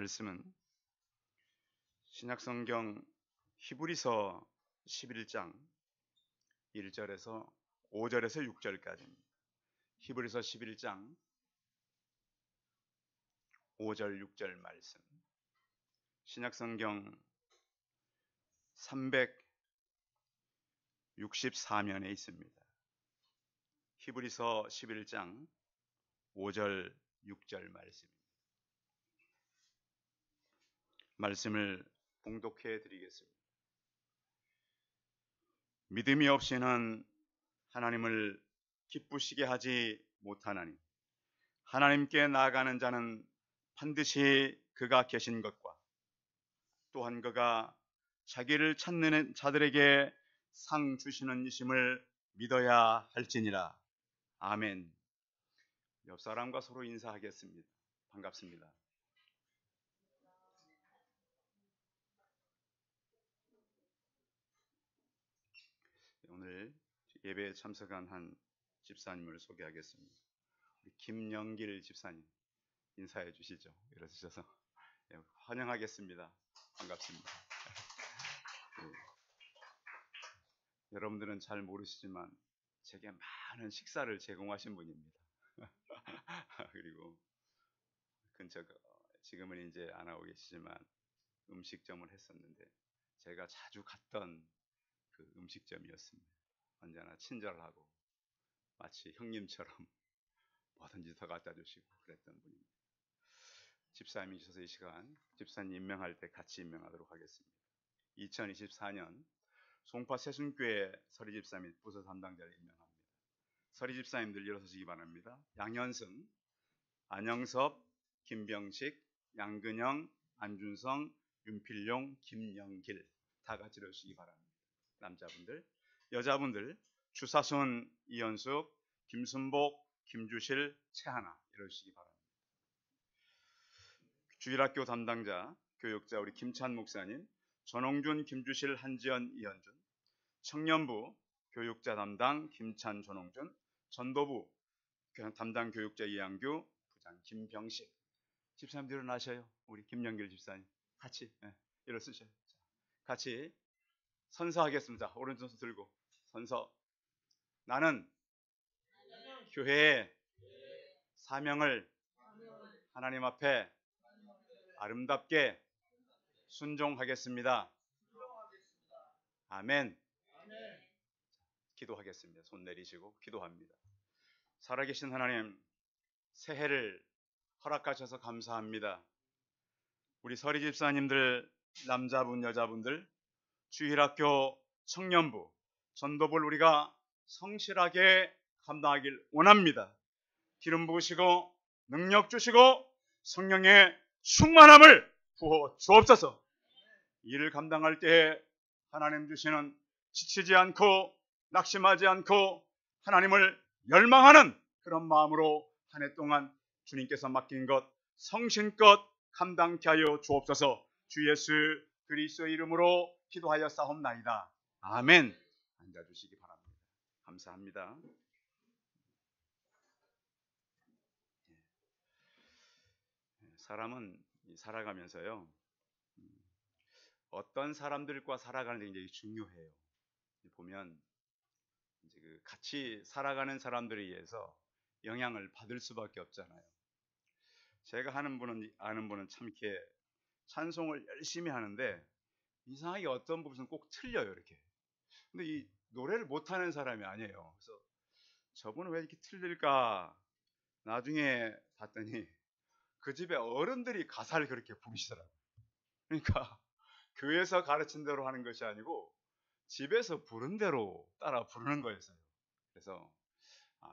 말씀은 신약성경 히브리서 11장 1절에서 5절에서 6절까지입니다. 히브리서 11장 5절 6절 말씀, 신약성경 364면에 있습니다. 히브리서 11장 5절 6절 말씀을 봉독해 드리겠습니다. 믿음이 없이는 하나님을 기쁘시게 하지 못하나니 하나님께 나아가는 자는 반드시 그가 계신 것과 또한 그가 자기를 찾는 자들에게 상 주시는 이심을 믿어야 할지니라. 아멘. 옆 사람과 서로 인사하겠습니다. 반갑습니다. 오늘 예배에 참석한 한 집사님을 소개하겠습니다. 김영길 집사님 인사해 주시죠. 일어서셔서 환영하겠습니다. 반갑습니다. 여러분들은 잘 모르시지만 제게 많은 식사를 제공하신 분입니다. 그리고 근처 지금은 이제 안 하고 계시지만 음식점을 했었는데 제가 자주 갔던 그 음식점이었습니다. 언제나 친절하고 마치 형님처럼 뭐든지 더 갖다 주시고 그랬던 분입니다. 집사님이셔서 이 시간 집사님 임명할 때 같이 임명하도록 하겠습니다. 2024년 송파 세순교회 서리 집사 및 부서 담당자를 임명합니다. 서리 집사님들 일어서시기 바랍니다. 양현승, 안영섭, 김병식, 양근영, 안준성, 윤필용, 김영길 다 같이 일어서시기 바랍니다. 남자분들, 여자분들 주사순, 이현숙, 김순복, 김주실, 최하나 일어서시기 바랍니다. 주일학교 담당자, 교육자 우리 김찬 목사님, 전홍준, 김주실, 한지연, 이현준, 청년부 교육자 담당 김찬, 전홍준, 전도부 담당 교육자 이양규, 부장 김병식. 집사님 일어나셔요. 우리 김영길 집사님 같이 일어서셔요. 같이 선서하겠습니다. 오른손 들고 선서. 나는 교회의 사명을 하나님 앞에 아름답게 순종하겠습니다. 아멘. 기도하겠습니다. 손 내리시고 기도합니다. 살아계신 하나님, 새해를 허락하셔서 감사합니다. 우리 서리 집사님들, 남자분 여자분들, 주일학교 청년부, 전도부를 우리가 성실하게 감당하길 원합니다. 기름 부으시고 능력 주시고 성령의 충만함을 부어 주옵소서. 일을 감당할 때에 하나님 주시는 지치지 않고 낙심하지 않고 하나님을 열망하는 그런 마음으로 한 해 동안 주님께서 맡긴 것 성심껏 감당케 하여 주옵소서. 주 예수 그리스도의 이름으로 기도하여 싸움나이다. 아멘. 앉아주시기 바랍니다. 감사합니다. 사람은 살아가면서요, 어떤 사람들과 살아가는 게 굉장히 중요해요. 보면 이제 그 같이 살아가는 사람들에 의해서 영향을 받을 수밖에 없잖아요. 제가 아는 분은 참 이렇게 찬송을 열심히 하는데 이상하게 어떤 부분은 꼭 틀려요, 이렇게. 근데 이 노래를 못하는 사람이 아니에요. 그래서 저분은 왜 이렇게 틀릴까? 나중에 봤더니 그 집에 어른들이 가사를 그렇게 부르시더라고요. 그러니까 교회에서 가르친 대로 하는 것이 아니고 집에서 부른 대로 따라 부르는 거였어요. 그래서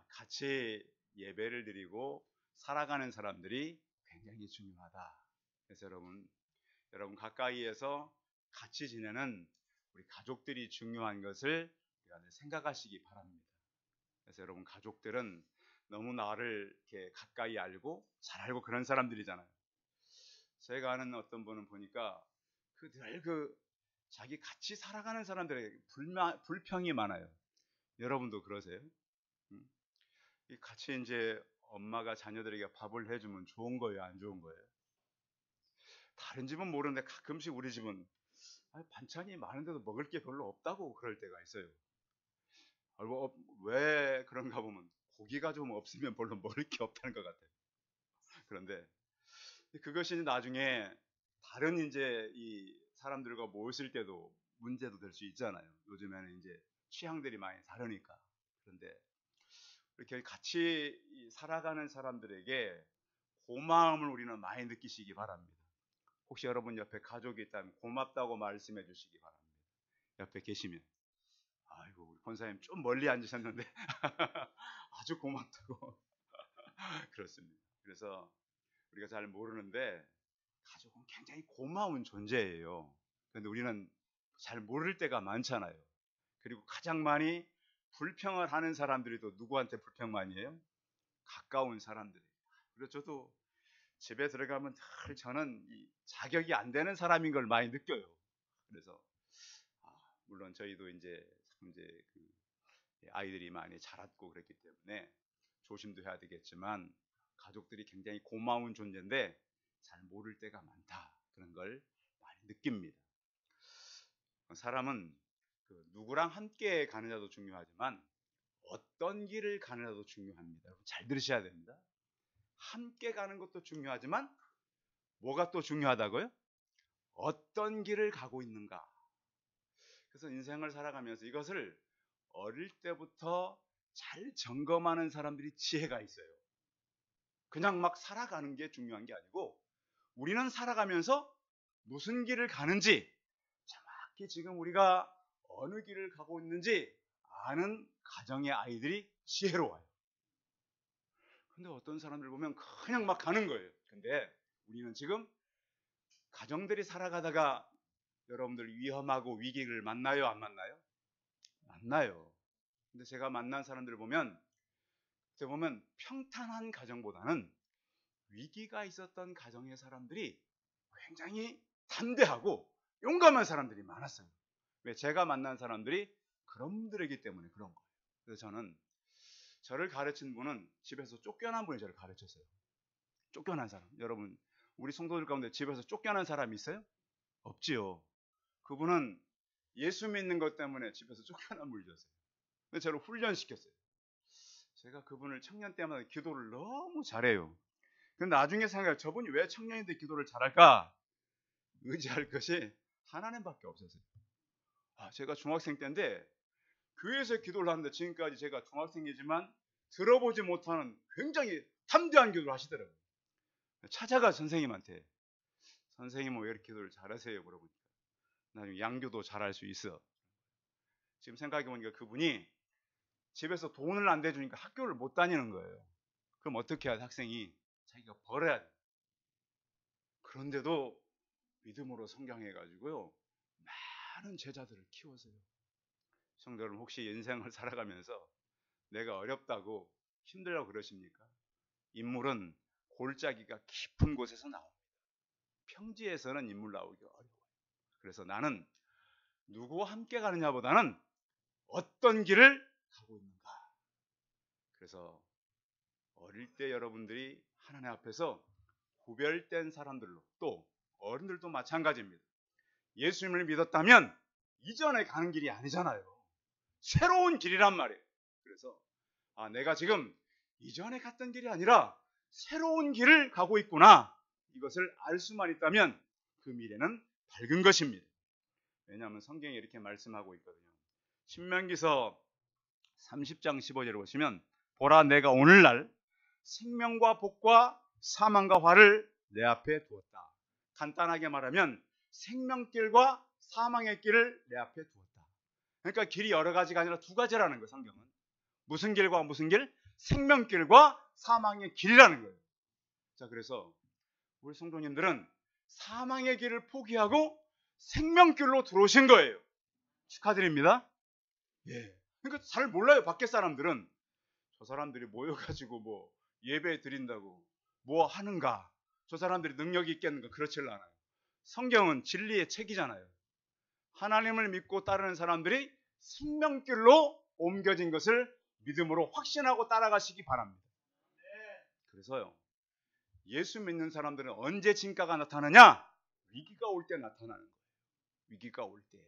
같이 예배를 드리고 살아가는 사람들이 굉장히 중요하다. 그래서 여러분 가까이에서 같이 지내는 우리 가족들이 중요한 것을 생각하시기 바랍니다. 그래서 여러분 가족들은 너무 나를 이렇게 가까이 알고 잘 알고 그런 사람들이잖아요. 제가 아는 어떤 분은 보니까 늘 자기 같이 살아가는 사람들에게 불평이 많아요. 여러분도 그러세요? 같이 이제 엄마가 자녀들에게 밥을 해주면 좋은 거예요, 안 좋은 거예요? 다른 집은 모르는데 가끔씩 우리 집은 반찬이 많은데도 먹을 게 별로 없다고 그럴 때가 있어요. 왜 그런가 보면 고기가 좀 없으면 별로 먹을 게 없다는 것 같아요. 그런데 그것이 나중에 다른 이제 이 사람들과 모였을 때도 문제도 될 수 있잖아요. 요즘에는 이제 취향들이 많이 다르니까. 그런데 이렇게 같이 살아가는 사람들에게 고마움을 우리는 많이 느끼시기 바랍니다. 혹시 여러분 옆에 가족이 있다면 고맙다고 말씀해 주시기 바랍니다. 옆에 계시면 아이고 우리 권사님 좀 멀리 앉으셨는데 아주 고맙다고 그렇습니다. 그래서 우리가 잘 모르는데 가족은 굉장히 고마운 존재예요. 그런데 우리는 잘 모를 때가 많잖아요. 그리고 가장 많이 불평을 하는 사람들이 또 누구한테 불평 많이 해요? 가까운 사람들이. 그래서 저도 집에 들어가면 늘 저는 이 자격이 안 되는 사람인 걸 많이 느껴요. 그래서 물론 저희도 이제 그 아이들이 많이 자랐고 그랬기 때문에 조심도 해야 되겠지만 가족들이 굉장히 고마운 존재인데 잘 모를 때가 많다. 그런 걸 많이 느낍니다. 사람은 누구랑 함께 가느냐도 중요하지만 어떤 길을 가느냐도 중요합니다. 잘 들으셔야 됩니다. 함께 가는 것도 중요하지만 뭐가 또 중요하다고요? 어떤 길을 가고 있는가. 그래서 인생을 살아가면서 이것을 어릴 때부터 잘 점검하는 사람들이 지혜가 있어요. 그냥 막 살아가는 게 중요한 게 아니고 우리는 살아가면서 무슨 길을 가는지 정확히 지금 우리가 어느 길을 가고 있는지 아는 가정의 아이들이 지혜로워요. 근데 어떤 사람들 보면 그냥 막 가는 거예요. 근데 우리는 지금 가정들이 살아가다가 여러분들 위험하고 위기를 만나요? 안 만나요? 만나요. 근데 제가 만난 사람들을 보면 평탄한 가정보다는 위기가 있었던 가정의 사람들이 굉장히 담대하고 용감한 사람들이 많았어요. 왜? 제가 만난 사람들이 그런 분들이기 때문에 그런 거예요. 그래서 저를 가르친 분은 집에서 쫓겨난 분이 저를 가르쳤어요. 쫓겨난 사람. 여러분 우리 성도들 가운데 집에서 쫓겨난 사람이 있어요? 없지요. 그분은 예수 믿는 것 때문에 집에서 쫓겨난 분이었어요. 근데 저를 훈련시켰어요. 제가 그분을 청년 때마다 기도를 너무 잘해요. 근데 나중에 생각해 저분이 왜 청년인데 기도를 잘할까? 의지할 것이 하나님밖에 없었어요. 제가 중학생 때인데 교회에서 기도를 하는데 지금까지 제가 중학생이지만 들어보지 못하는 굉장히 담대한 기도를 하시더라고요. 찾아가 선생님한테 선생님은 왜 이렇게 기도를 잘하세요? 물어보니까 나중에 양교도 잘할 수 있어. 지금 생각해보니까 그분이 집에서 돈을 안 대주니까 학교를 못 다니는 거예요. 그럼 어떻게 해야 돼? 학생이 자기가 벌어야 돼. 그런데도 믿음으로 성장해가지고요 많은 제자들을 키웠어요. 성도 여러분 혹시 인생을 살아가면서 내가 어렵다고 힘들다고 그러십니까? 인물은 골짜기가 깊은 곳에서 나옵니다. 평지에서는 인물 나오기 어려워요. 그래서 나는 누구와 함께 가느냐보다는 어떤 길을 가고 있는가. 그래서 어릴 때 여러분들이 하나님 앞에서 구별된 사람들로 또 어른들도 마찬가지입니다. 예수님을 믿었다면 이전에 가는 길이 아니잖아요. 새로운 길이란 말이에요. 그래서 내가 지금 이전에 갔던 길이 아니라 새로운 길을 가고 있구나. 이것을 알 수만 있다면 그 미래는 밝은 것입니다. 왜냐하면 성경에 이렇게 말씀하고 있거든요. 신명기서 30장 15절에 보시면 보라 내가 오늘날 생명과 복과 사망과 화를 내 앞에 두었다. 간단하게 말하면 생명길과 사망의 길을 내 앞에 두었다. 그러니까 길이 여러 가지가 아니라 두 가지라는 거예요. 성경은. 무슨 길과 무슨 길? 생명길과 사망의 길이라는 거예요. 자, 그래서 우리 성도님들은 사망의 길을 포기하고 생명길로 들어오신 거예요. 축하드립니다. 예. 그러니까 잘 몰라요. 밖에 사람들은 저 사람들이 모여가지고 뭐 예배 드린다고 뭐 하는가? 저 사람들이 능력이 있겠는가? 그렇지 않아요. 성경은 진리의 책이잖아요. 하나님을 믿고 따르는 사람들이 생명길로 옮겨진 것을 믿음으로 확신하고 따라가시기 바랍니다. 그래서요. 예수 믿는 사람들은 언제 진가가 나타나냐? 위기가 올 때 나타나는 거예요. 위기가 올 때.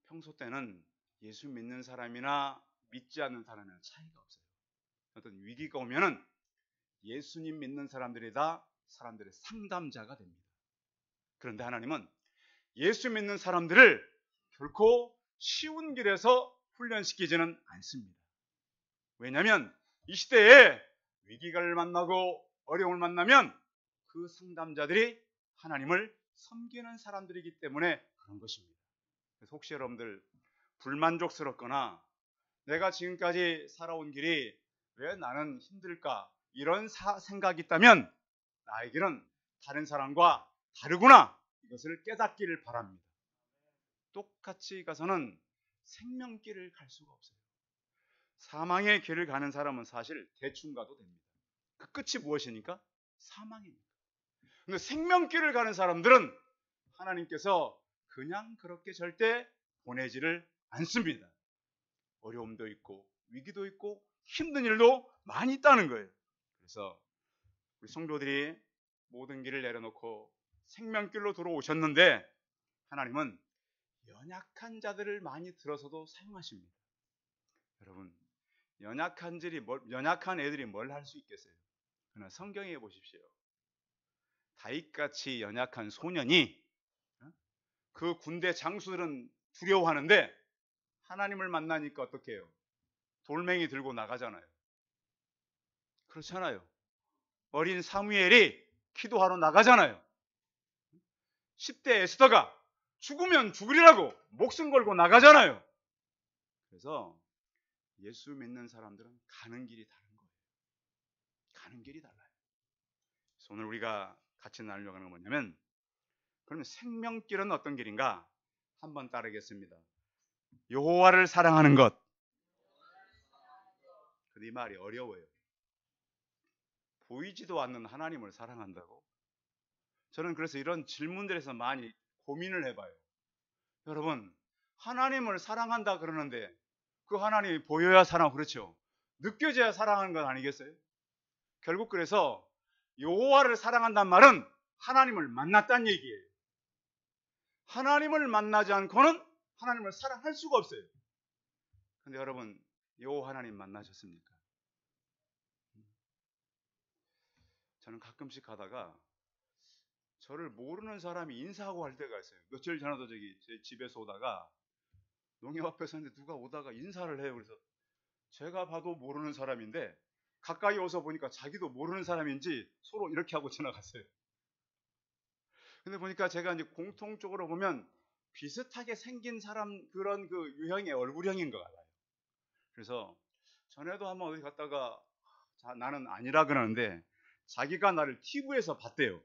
평소 때는 예수 믿는 사람이나 믿지 않는 사람이나 차이가 없어요. 어떤 위기가 오면은 예수님 믿는 사람들이 다 사람들의 상담자가 됩니다. 그런데 하나님은 예수 믿는 사람들을 결코 쉬운 길에서 훈련시키지는 않습니다. 왜냐하면 이 시대에 위기를 만나고 어려움을 만나면 그 상담자들이 하나님을 섬기는 사람들이기 때문에 그런 것입니다. 그래서 혹시 여러분들 불만족스럽거나 내가 지금까지 살아온 길이 왜 나는 힘들까 이런 생각이 있다면 나에게는 다른 사람과 다르구나 이것을 깨닫기를 바랍니다. 똑같이 가서는 생명길을 갈 수가 없어요. 사망의 길을 가는 사람은 사실 대충 가도 됩니다. 그 끝이 무엇이니까? 사망입니다. 근데 생명길을 가는 사람들은 하나님께서 그냥 그렇게 절대 보내지를 않습니다. 어려움도 있고 위기도 있고 힘든 일도 많이 있다는 거예요. 그래서 우리 성도들이 모든 길을 내려놓고 생명길로 들어오셨는데 하나님은 연약한 자들을 많이 들어서도 사용하십니다. 여러분 연약한 애들이 뭘 할 수 있겠어요? 그러나 성경에 보십시오. 다윗같이 연약한 소년이 그 군대 장수들은 두려워하는데 하나님을 만나니까 어떻게 해요? 돌멩이 들고 나가잖아요. 그렇잖아요. 어린 사무엘이 기도하러 나가잖아요. 10대 에스더가 죽으면 죽으리라고 목숨 걸고 나가잖아요. 그래서 예수 믿는 사람들은 가는 길이 다른 거예요. 가는 길이 달라요. 그래서 오늘 우리가 같이 나누려고 하는 건 뭐냐면 그러면 생명길은 어떤 길인가? 한번 따르겠습니다. 여호와를 사랑하는 것. 이 말이 어려워요. 보이지도 않는 하나님을 사랑한다고? 저는 그래서 이런 질문들에서 많이 고민을 해봐요. 여러분 하나님을 사랑한다 그러는데 그 하나님이 보여야 사랑하고 그렇죠? 느껴져야 사랑하는 건 아니겠어요? 결국 그래서 여호와를 사랑한다는 말은 하나님을 만났다는 얘기예요. 하나님을 만나지 않고는 하나님을 사랑할 수가 없어요. 근데 여러분 여호와 하나님 만나셨습니까? 저는 가끔씩 가다가 저를 모르는 사람이 인사하고 할 때가 있어요. 며칠 전에도 제 집에서 오다가 농협 앞에서 있는데 누가 오다가 인사를 해요. 그래서 제가 봐도 모르는 사람인데 가까이 와서 보니까 자기도 모르는 사람인지 서로 이렇게 하고 지나갔어요. 근데 보니까 제가 이제 공통적으로 보면 비슷하게 생긴 사람 그런 그 유형의 얼굴형인 것 같아요. 그래서 전에도 한번 어디 갔다가 나는 아니라 그러는데 자기가 나를 TV에서 봤대요.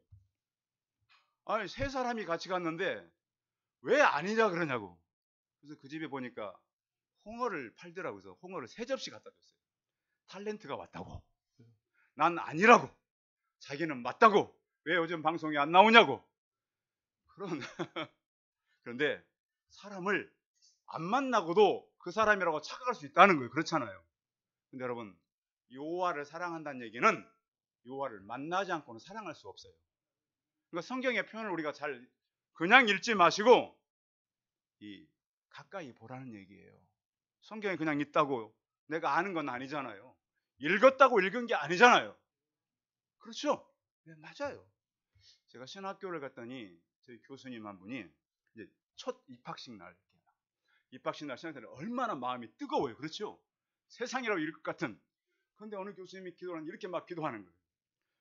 아니 세 사람이 같이 갔는데 왜 아니냐 그러냐고. 그래서 그 집에 보니까 홍어를 팔더라고요. 그래서 홍어를 3접시 갖다 줬어요. 탤런트가 왔다고. 난 아니라고. 자기는 맞다고. 왜 요즘 방송에 안 나오냐고. 그런데 사람을 안 만나고도 그 사람이라고 착각할 수 있다는 거예요. 그렇잖아요. 근데 여러분 여호와를 사랑한다는 얘기는 여호와를 만나지 않고는 사랑할 수 없어요. 그러니까 성경의 표현을 우리가 잘 그냥 읽지 마시고 가까이 보라는 얘기예요. 성경에 그냥 있다고 내가 아는 건 아니잖아요. 읽었다고 읽은 게 아니잖아요. 그렇죠? 네, 맞아요. 제가 신학교를 갔더니 저희 교수님 한 분이 이제 첫 입학식 날 신학생들은 얼마나 마음이 뜨거워요. 그렇죠? 세상이라고 이럴 것 같은. 그런데 어느 교수님이 기도하는 이렇게 막 기도하는 거예요.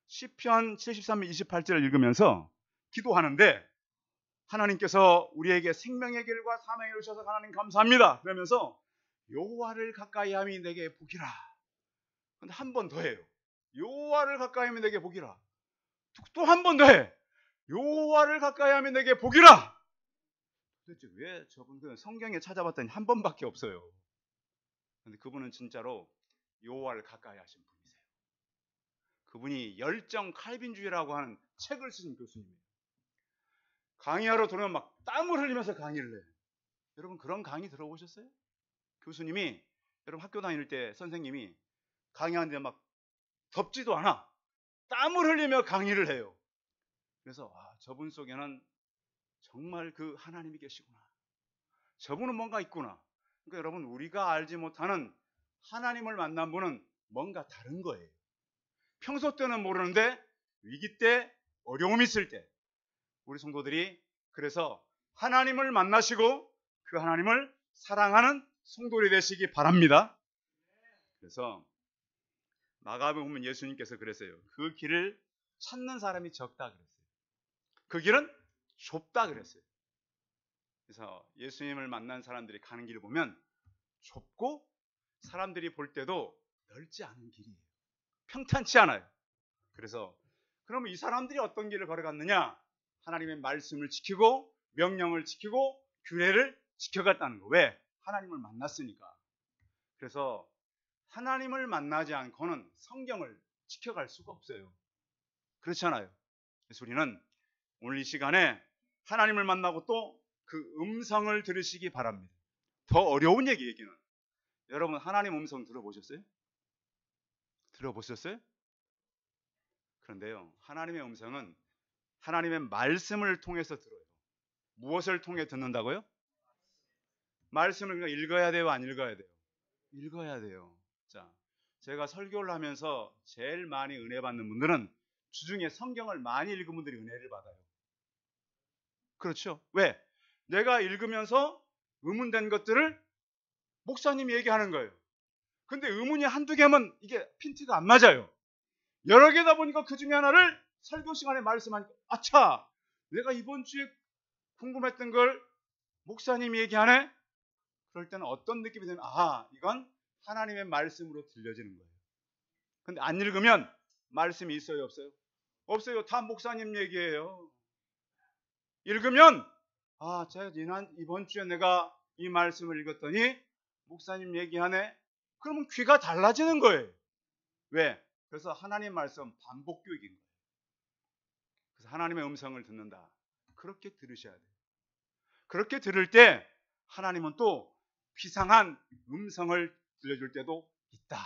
시편 73편 28절을 읽으면서 기도하는데 하나님께서 우리에게 생명의 길과 사망의 길을 주셔서 하나님 감사합니다. 그러면서 여호와를 가까이 함이 내게 복이라. 근데 한 번 더 해요. 여호와를 가까이 하면 내게 복이라. 또 한 번 더 해. 여호와를 가까이 하면 내게 복이라. 도대체 왜 저분 성경에 찾아봤더니 한 번밖에 없어요. 근데 그분은 진짜로 여호와를 가까이 하신 분이세요. 그분이 열정 칼빈주의라고 하는 책을 쓰신 교수님이에요. 강의하러 들어오면 막 땀을 흘리면서 강의를 해요. 여러분 그런 강의 들어보셨어요? 교수님이 여러분 학교 다닐 때 선생님이 강의하는데 막 덥지도 않아. 땀을 흘리며 강의를 해요. 그래서 저분 속에는 정말 그 하나님이 계시구나. 저분은 뭔가 있구나. 그러니까 여러분, 우리가 알지 못하는 하나님을 만난 분은 뭔가 다른 거예요. 평소 때는 모르는데 위기 때, 어려움이 있을 때 우리 성도들이 그래서 하나님을 만나시고 그 하나님을 사랑하는 성도들이 되시기 바랍니다. 그래서 마가복음에 보면 예수님께서 그랬어요. 그 길을 찾는 사람이 적다 그랬어요. 그 길은 좁다 그랬어요. 그래서 예수님을 만난 사람들이 가는 길을 보면 좁고 사람들이 볼 때도 넓지 않은 길이에요. 평탄치 않아요. 그래서 그러면 이 사람들이 어떤 길을 걸어갔느냐? 하나님의 말씀을 지키고 명령을 지키고 규례를 지켜갔다는 거. 왜? 하나님을 만났으니까. 그래서 하나님을 만나지 않고는 성경을 지켜갈 수가 없어요. 그렇잖아요. 그래서 우리는 오늘 이 시간에 하나님을 만나고 또 그 음성을 들으시기 바랍니다. 더 어려운 얘기는 여러분, 하나님 음성 들어보셨어요? 들어보셨어요? 그런데요, 하나님의 음성은 하나님의 말씀을 통해서 들어요. 무엇을 통해 듣는다고요? 말씀을 그냥 읽어야 돼요, 안 읽어야 돼요? 읽어야 돼요. 자, 제가 설교를 하면서 제일 많이 은혜 받는 분들은 주중에 성경을 많이 읽은 분들이 은혜를 받아요. 그렇죠? 왜? 내가 읽으면서 의문된 것들을 목사님이 얘기하는 거예요. 근데 의문이 한두 개면 이게 핀트가 안 맞아요. 여러 개다 보니까 그 중에 하나를 설교 시간에 말씀하니까 아차! 내가 이번 주에 궁금했던 걸 목사님이 얘기하네? 그럴 때는 어떤 느낌이 드냐면 이건 하나님의 말씀으로 들려지는 거예요. 근데 안 읽으면 말씀이 있어요, 없어요? 없어요. 다 목사님 얘기예요. 읽으면 제가 이번 주에 내가 이 말씀을 읽었더니 목사님 얘기하네. 그러면 귀가 달라지는 거예요. 왜? 그래서 하나님의 말씀 반복 교육인 거예요. 그래서 하나님의 음성을 듣는다. 그렇게 들으셔야 돼요. 그렇게 들을 때 하나님은 또 비상한 음성을 들려줄 때도 있다.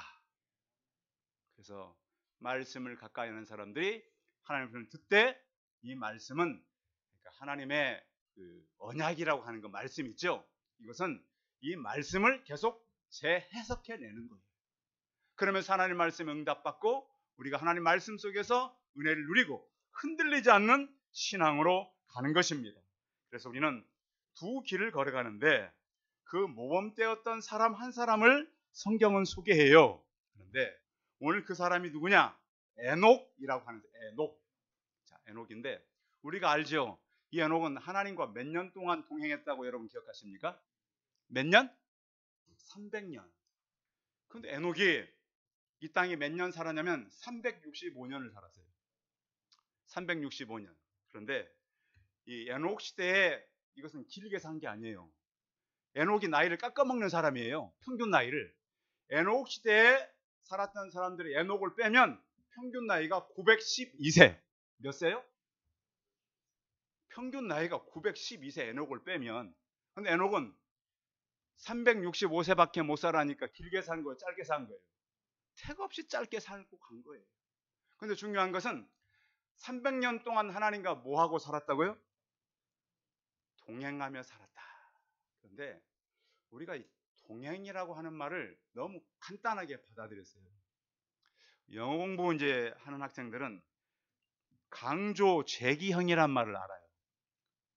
그래서 말씀을 가까이 하는 사람들이 하나님을 듣되 이 말씀은 그러니까 하나님의 그 언약이라고 하는 그 말씀 있죠. 이것은 이 말씀을 계속 재해석해내는 거예요. 그러면서 하나님 말씀에 응답받고 우리가 하나님 말씀 속에서 은혜를 누리고 흔들리지 않는 신앙으로 가는 것입니다. 그래서 우리는 두 길을 걸어가는데 그 모범되었던 사람 한 사람을 성경은 소개해요. 그런데 오늘 그 사람이 누구냐? 에녹이라고 하는데 에녹. 자, 에녹인데 우리가 알죠? 이 에녹은 하나님과 몇 년 동안 동행했다고 여러분 기억하십니까? 몇 년? 300년. 근데 에녹이 이 땅에 몇 년 살았냐면 365년을 살았어요. 365년. 그런데 이 에녹 시대에 이것은 길게 산 게 아니에요. 에녹이 나이를 깎아먹는 사람이에요. 평균 나이를. 에녹 시대에 살았던 사람들이 에녹을 빼면 평균 나이가 912세. 몇 세요? 평균 나이가 912세 에녹을 빼면. 근데 에녹은 365세밖에 못 살아니까 길게 산 거예요? 짧게 산 거예요? 택 없이 짧게 살고 간 거예요. 근데 중요한 것은 300년 동안 하나님과 뭐하고 살았다고요? 동행하며 살았다. 그런데 우리가 이 동행이라고 하는 말을 너무 간단하게 받아들였어요. 영어 공부 이제 하는 학생들은 강조 제기형이란 말을 알아요.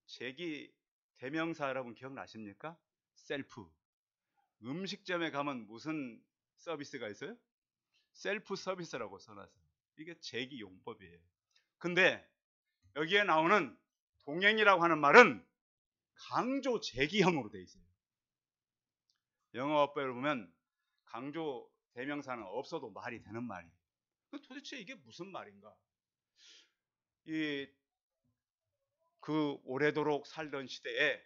제기 대명사 여러분 기억나십니까? 셀프. 음식점에 가면 무슨 서비스가 있어요? 셀프 서비스라고 써놨어요. 이게 제기 용법이에요. 근데 여기에 나오는 동행이라고 하는 말은 강조 제기형으로 되어 있어요. 영어법을 보면 강조 대명사는 없어도 말이 되는 말이에요. 도대체 이게 무슨 말인가? 그 오래도록 살던 시대에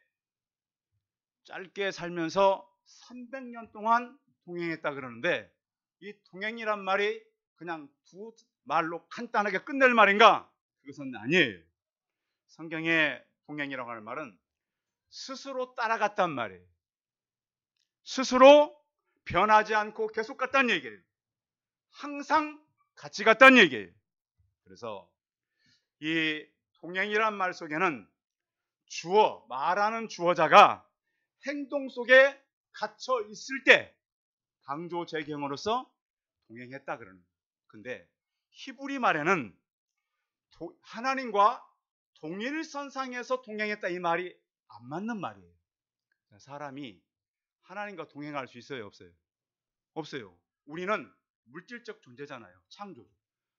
짧게 살면서 300년 동안 동행했다 그러는데 이 동행이란 말이 그냥 두 말로 간단하게 끝낼 말인가? 그것은 아니에요. 성경의 동행이라고 하는 말은 스스로 따라갔단 말이에요. 스스로 변하지 않고 계속 갔다는 얘기예요. 항상 같이 갔다는 얘기예요. 그래서 이 동행이란 말 속에는 말하는 주어자가 행동 속에 갇혀 있을 때 강조 재경으로서 동행했다 그러는 거예요. 근데 히브리 말에는 하나님과 동일선상에서 동행했다 이 말이 안 맞는 말이에요. 사람이 하나님과 동행할 수 있어요, 없어요? 없어요. 우리는 물질적 존재잖아요. 창조주.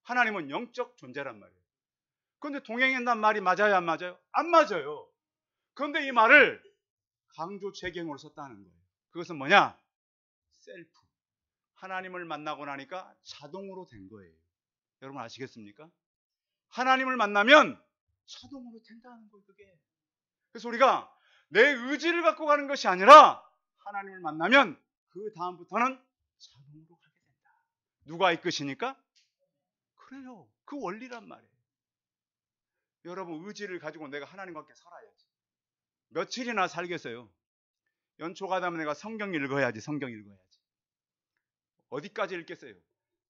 하나님은 영적 존재란 말이에요. 그런데 동행한다는 말이 맞아요, 안 맞아요? 안 맞아요. 그런데 이 말을 강조 재경으로 썼다는 거예요. 그것은 뭐냐? 셀프. 하나님을 만나고 나니까 자동으로 된 거예요. 여러분 아시겠습니까? 하나님을 만나면 자동으로 된다는 거예요, 그게. 그래서 우리가 내 의지를 갖고 가는 것이 아니라 하나님을 만나면 그 다음부터는 자동으로 가게 된다. 누가 이끄시니까? 그래요. 그 원리란 말이에요. 여러분 의지를 가지고 내가 하나님과 함께 살아야지. 며칠이나 살겠어요. 연초가 되면 내가 성경 읽어야지. 어디까지 읽겠어요?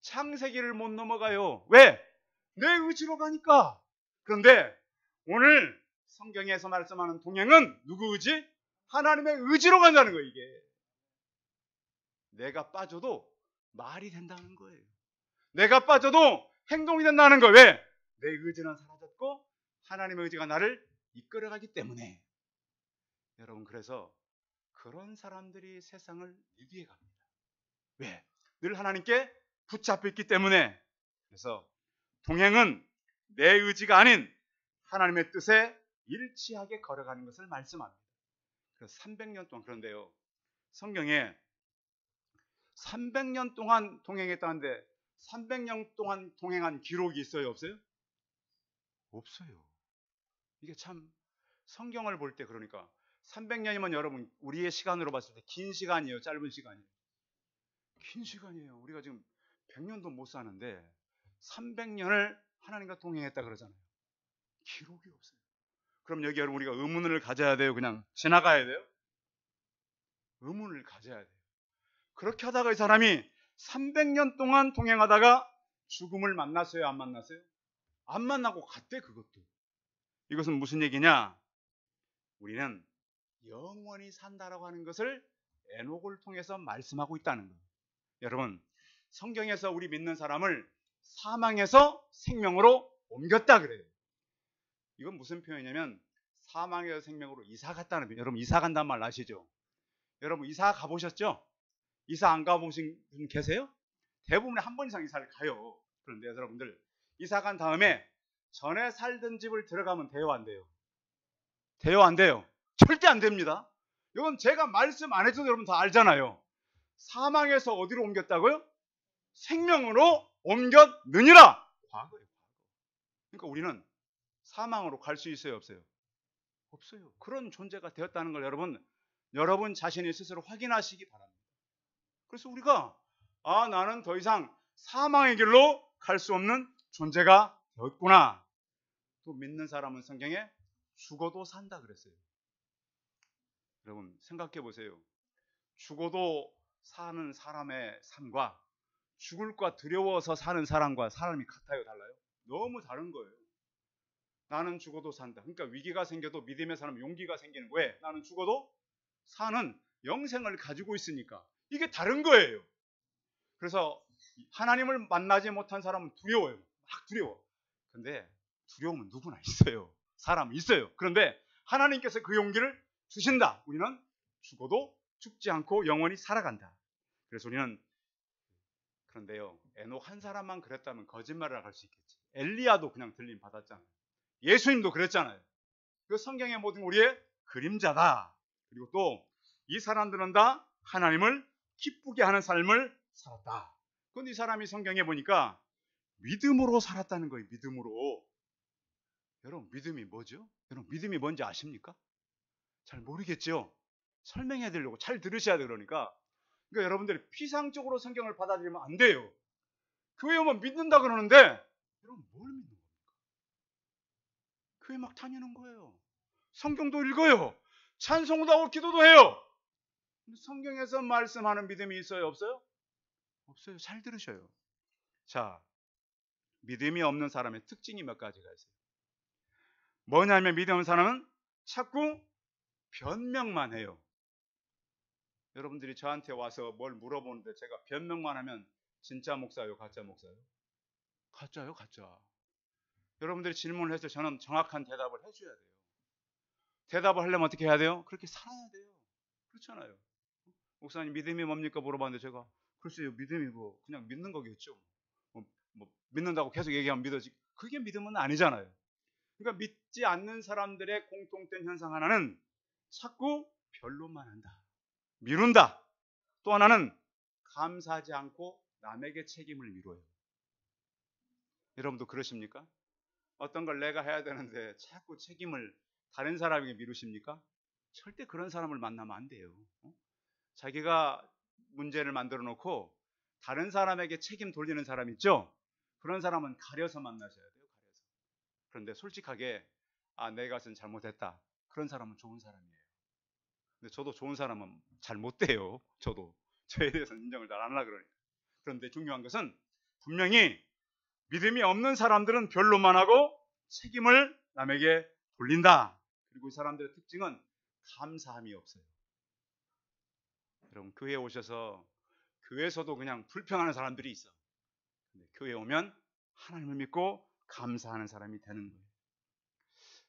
창세기를 못 넘어가요. 왜? 내 의지로 가니까. 그런데 오늘 성경에서 말씀하는 동행은 누구 의지? 하나님의 의지로 간다는 거예요. 이게 내가 빠져도 말이 된다는 거예요. 내가 빠져도 행동이 된다는 거예요. 왜? 내 의지는 사라졌고 하나님의 의지가 나를 이끌어가기 때문에. 여러분 그래서 그런 사람들이 세상을 위기에 갑니다. 왜? 늘 하나님께 붙잡혀 있기 때문에. 그래서 동행은 내 의지가 아닌 하나님의 뜻에 일치하게 걸어가는 것을 말씀합니다. 그래서 300년 동안. 그런데요, 성경에 300년 동안 동행했다는데 300년 동안 동행한 기록이 있어요, 없어요? 없어요. 이게 참 성경을 볼 때 그러니까 300년이면 여러분 우리의 시간으로 봤을 때 긴 시간이에요, 짧은 시간이에요? 긴 시간이에요. 우리가 지금 100년도 못 사는데 300년을 하나님과 동행했다 그러잖아요. 기록이 없어요. 그럼 여기 여러분 우리가 의문을 가져야 돼요? 그냥 지나가야 돼요? 의문을 가져야 돼요. 그렇게 하다가 이 사람이 300년 동안 동행하다가 죽음을 만났어요, 안 만났어요? 안 만나고 갔대. 그것도. 이것은 무슨 얘기냐? 우리는 영원히 산다라고 하는 것을 에녹을 통해서 말씀하고 있다는 거예요. 여러분 성경에서 우리 믿는 사람을 사망에서 생명으로 옮겼다 그래요. 이건 무슨 표현이냐면 사망에서 생명으로 이사 갔다는 표현. 여러분 이사 간다는 말 아시죠? 여러분 이사 가보셨죠? 이사 안 가보신 분 계세요? 대부분 한 번 이상 이사를 가요. 그런데 여러분들 이사 간 다음에 전에 살던 집을 들어가면 돼요, 안 돼요? 돼요, 안 돼요? 절대 안 됩니다. 이건 제가 말씀 안 해도 여러분 다 알잖아요. 사망에서 어디로 옮겼다고요? 생명으로 옮겼느니라. 과거예요. 그러니까 우리는 사망으로 갈 수 있어요, 없어요? 없어요. 그런 존재가 되었다는 걸 여러분 자신이 스스로 확인하시기 바랍니다. 그래서 우리가 나는 더 이상 사망의 길로 갈 수 없는 존재가 되었구나. 또 믿는 사람은 성경에 죽어도 산다 그랬어요. 여러분 생각해 보세요. 죽어도 사는 사람의 삶과 죽을까 두려워서 사는 사람과 사람이 같아요, 달라요? 너무 다른 거예요. 나는 죽어도 산다. 그러니까 위기가 생겨도 믿음의 사람은 용기가 생기는 거예요. 나는 죽어도 사는 영생을 가지고 있으니까. 이게 다른 거예요. 그래서 하나님을 만나지 못한 사람은 두려워요. 막 두려워. 근데 두려움은 누구나 있어요. 사람은 있어요. 그런데 하나님께서 그 용기를 주신다. 우리는 죽어도 죽지 않고 영원히 살아간다. 그래서 우리는 그런데요, 에녹 한 사람만 그랬다면 거짓말을 할 수 있겠지. 엘리야도 그냥 들림 받았잖아요. 예수님도 그랬잖아요. 그 성경의 모든 우리의 그림자다. 그리고 또 이 사람들은 다 하나님을 기쁘게 하는 삶을 살았다. 그런데 이 사람이 성경에 보니까 믿음으로 살았다는 거예요. 믿음으로. 여러분 믿음이 뭐죠? 여러분 믿음이 뭔지 아십니까? 잘 모르겠죠? 설명해 드리려고 잘 들으셔야 돼. 그러니까 여러분들이 피상적으로 성경을 받아들이면 안 돼요. 교회 오면 믿는다 그러는데 여러분 뭘 믿는 겁니까? 교회 막 다니는 거예요. 성경도 읽어요. 찬송도 하고 기도도 해요. 근데 성경에서 말씀하는 믿음이 있어요, 없어요? 없어요. 잘 들으셔요. 자, 믿음이 없는 사람의 특징이 몇 가지가 있어요. 뭐냐면 믿음 없는 사람은 자꾸 변명만 해요. 여러분들이 저한테 와서 뭘 물어보는데 제가 변명만 하면 진짜 목사요, 가짜 목사요? 가짜요, 가짜. 여러분들이 질문을 해서 저는 정확한 대답을 해줘야 돼요. 대답을 하려면 어떻게 해야 돼요? 그렇게 살아야 돼요. 그렇잖아요. 목사님 믿음이 뭡니까 물어봤는데 제가 글쎄요, 믿음이 뭐 그냥 믿는 거겠죠. 뭐 믿는다고 계속 얘기하면 믿어지. 그게 믿음은 아니잖아요. 그러니까 믿지 않는 사람들의 공통된 현상 하나는 자꾸 변론만 한다. 미룬다. 또 하나는 감사하지 않고 남에게 책임을 미뤄요. 여러분도 그러십니까? 어떤 걸 내가 해야 되는데 자꾸 책임을 다른 사람에게 미루십니까? 절대 그런 사람을 만나면 안 돼요. 자기가 문제를 만들어 놓고 다른 사람에게 책임 돌리는 사람 있죠? 그런 사람은 가려서 만나셔야 돼요. 가려서. 그런데 솔직하게 내가 것은 잘못했다. 그런 사람은 좋은 사람이에요. 근데 저도 좋은 사람은 잘 못 돼요. 저도 저에 대해서는 인정을 잘 안 하려고 그러니까. 그런데 중요한 것은 분명히 믿음이 없는 사람들은 변론만 하고 책임을 남에게 돌린다. 그리고 이 사람들의 특징은 감사함이 없어요. 여러분 교회에 오셔서 교회에서도 그냥 불평하는 사람들이 있어. 근데 교회에 오면 하나님을 믿고 감사하는 사람이 되는 거예요.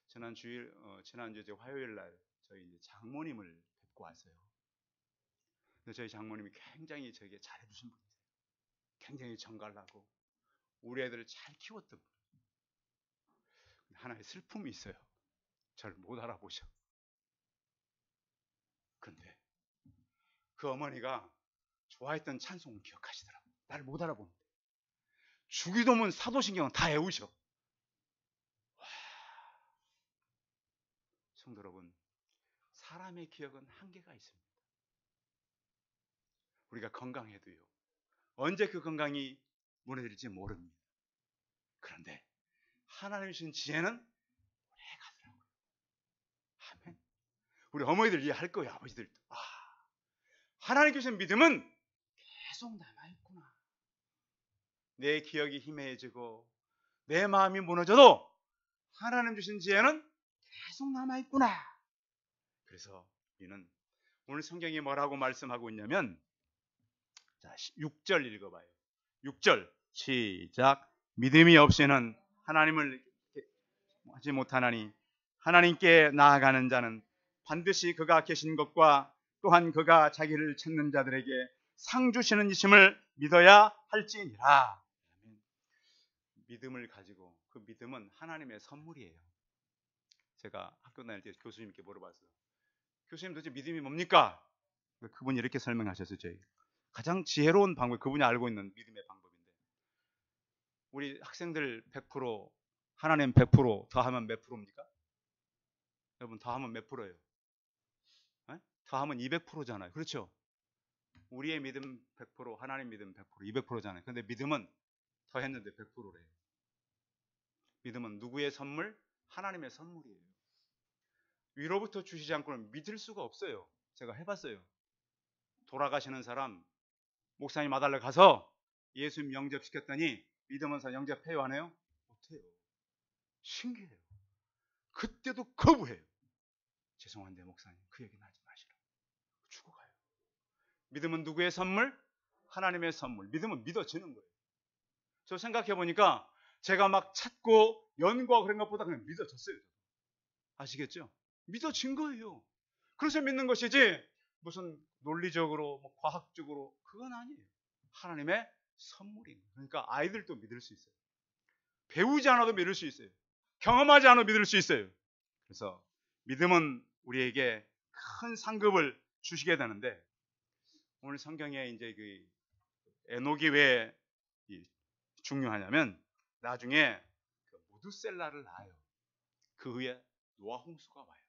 지난주 이제 화요일 날 저희 이제 장모님을 뵙고 왔어요. 근데 저희 장모님이 굉장히 저에게 잘해주신 분이세요. 굉장히 정갈하고 우리 애들을 잘 키웠던 분. 하나의 슬픔이 있어요. 저를 못 알아보셔. 그런데 그 어머니가 좋아했던 찬송을 기억하시더라고요. 나를 못 알아보는데. 주기도문 사도신경은 다 외우셔. 와, 성도 여러분, 사람의 기억은 한계가 있습니다. 우리가 건강해도요. 언제 그 건강이 무너질지 모릅니다. 그런데 하나님 주신 지혜는 오래 가더라고요. 아멘. 우리 어머니들 이해할 거예요. 아버지들도. 하나님 주신 믿음은 계속 남아있구나. 내 기억이 희미해지고 내 마음이 무너져도 하나님 주신 지혜는 계속 남아있구나. 그래서 우리는 오늘 성경이 뭐라고 말씀하고 있냐면, 자, 6절 읽어봐요. 6절 시작. 믿음이 없이는 하나님을 하지 못하나니 하나님께 나아가는 자는 반드시 그가 계신 것과 또한 그가 자기를 찾는 자들에게 상 주시는 이심을 믿어야 할지니라. 믿음을 가지고, 그 믿음은 하나님의 선물이에요. 제가 학교 다닐 때 교수님께 물어봤어요. 교수님 도대체 믿음이 뭡니까? 그분이 이렇게 설명하셨어요. 저희 가장 지혜로운 방법, 그분이 알고 있는 믿음의 방법인데, 우리 학생들 100%, 하나님 100% 더하면 몇 프로입니까? 여러분 더하면 몇 프로예요? 더하면 200%잖아요. 그렇죠? 우리의 믿음 100%, 하나님 믿음 100%, 200%잖아요. 그런데 믿음은 더했는데 100%래요. 믿음은 누구의 선물? 하나님의 선물이에요. 위로부터 주시지 않고는 믿을 수가 없어요. 제가 해봤어요. 돌아가시는 사람 목사님 아달러 가서 예수님 영접시켰더니 믿음은 사 영접해요, 안 해요? 못해요. 신기해요. 그때도 거부해요. 죄송한데 목사님 그 얘기는 하지 마시라고. 죽어가요. 믿음은 누구의 선물? 하나님의 선물. 믿음은 믿어지는 거예요. 저 생각해보니까 제가 막 찾고 연구하고 그런 것보다 그냥 믿어졌어요. 아시겠죠? 믿어진 거예요. 그래서 믿는 것이지 무슨 논리적으로 뭐 과학적으로 그건 아니에요. 하나님의 선물인 거예요. 그러니까 아이들도 믿을 수 있어요. 배우지 않아도 믿을 수 있어요. 경험하지 않아도 믿을 수 있어요. 그래서 믿음은 우리에게 큰 상급을 주시게 되는데, 오늘 성경에 이제 그 에녹이 왜 중요하냐면 나중에 그 무드셀라를 낳아요. 그 후에 노아 홍수가 와요.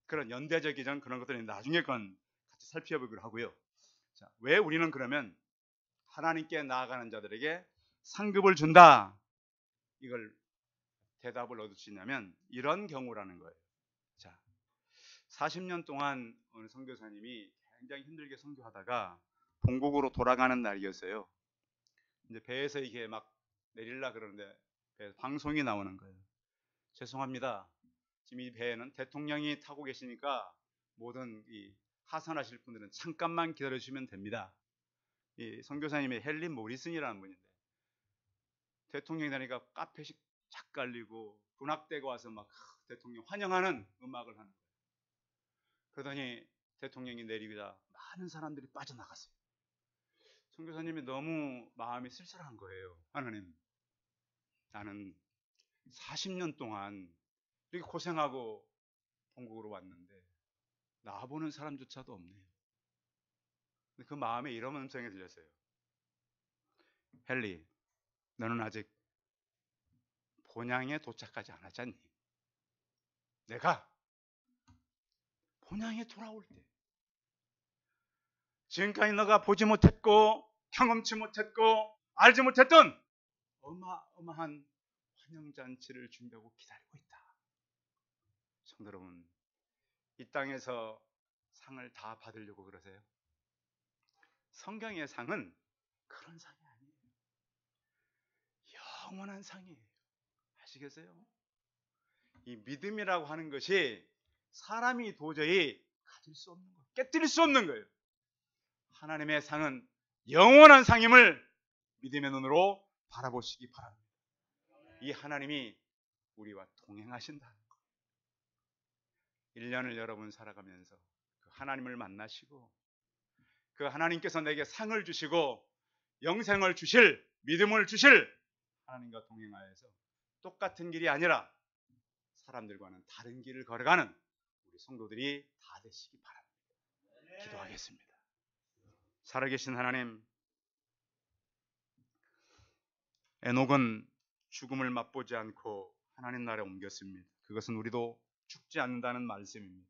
그런 연대적인 그런 것들이 나중에 건 같이 살펴보기로 하고요. 자, 왜 우리는 그러면 하나님께 나아가는 자들에게 상급을 준다, 이걸 대답을 얻을 수 있냐면 이런 경우라는 거예요. 자, 40년 동안 어느 선교사님이 굉장히 힘들게 선교하다가 본국으로 돌아가는 날이었어요. 이제 배에서 이게 막 내릴라 그러는데 배에서 방송이 나오는 거예요. 죄송합니다. 지금 이 배에는 대통령이 타고 계시니까 모든 이 하산하실 분들은 잠깐만 기다려주시면 됩니다. 이 선교사님이 헨리 모리슨이라는 분인데 대통령이 되니까 카펫이 착 깔리고 군악대가 와서 막 대통령 환영하는 음악을 하는 거예요. 그러더니 대통령이 내리자 많은 사람들이 빠져나갔어요. 선교사님이 너무 마음이 쓸쓸한 거예요. 하나님, 나는 40년 동안 이렇게 고생하고 본국으로 왔는데 나와보는 사람조차도 없네요. 그 마음에 이런 음성이 들렸어요. 헨리, 너는 아직 본향에 도착하지 않았지 않니? 내가 본향에 돌아올 때 지금까지 너가 보지 못했고 경험치 못했고 알지 못했던 어마어마한 환영잔치를 준비하고 기다리고 있다. 성도 여러분, 이 땅에서 상을 다 받으려고 그러세요? 성경의 상은 그런 상이 아니에요. 영원한 상이에요. 아시겠어요? 이 믿음이라고 하는 것이 사람이 도저히 가질 수 없는 거예요. 깨뜨릴 수 없는 거예요. 하나님의 상은 영원한 상임을 믿음의 눈으로 바라보시기 바랍니다. 이 하나님이 우리와 동행하신다는 거예요. 1년을 여러분 살아가면서 그 하나님을 만나시고 그 하나님께서 내게 상을 주시고 영생을 주실, 믿음을 주실 하나님과 동행하여서 똑같은 길이 아니라 사람들과는 다른 길을 걸어가는 우리 성도들이 다 되시기 바랍니다. 기도하겠습니다. 살아계신 하나님, 에녹은 죽음을 맛보지 않고 하나님 나라에 옮겼습니다. 그것은 우리도 죽지 않는다는 말씀입니다.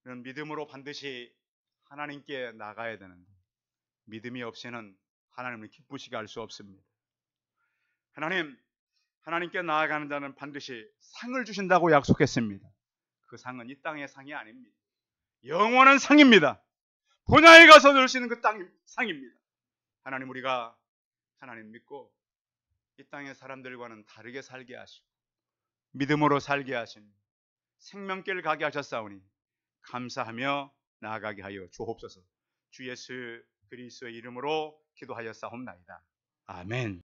이런 믿음으로 반드시 하나님께 나가야 되는데 믿음이 없이는 하나님을 기쁘시게 할 수 없습니다. 하나님께 나아가는 자는 반드시 상을 주신다고 약속했습니다. 그 상은 이 땅의 상이 아닙니다. 영원한 상입니다. 본향에 가서 누릴 수 있는 그 땅 상입니다. 하나님, 우리가 하나님 믿고 이 땅의 사람들과는 다르게 살게 하시고 믿음으로 살게 하시니 생명길 가게 하셨사오니 감사하며 나아가게 하여 주옵소서. 주 예수 그리스도의 이름으로 기도하였사옵나이다. 아멘.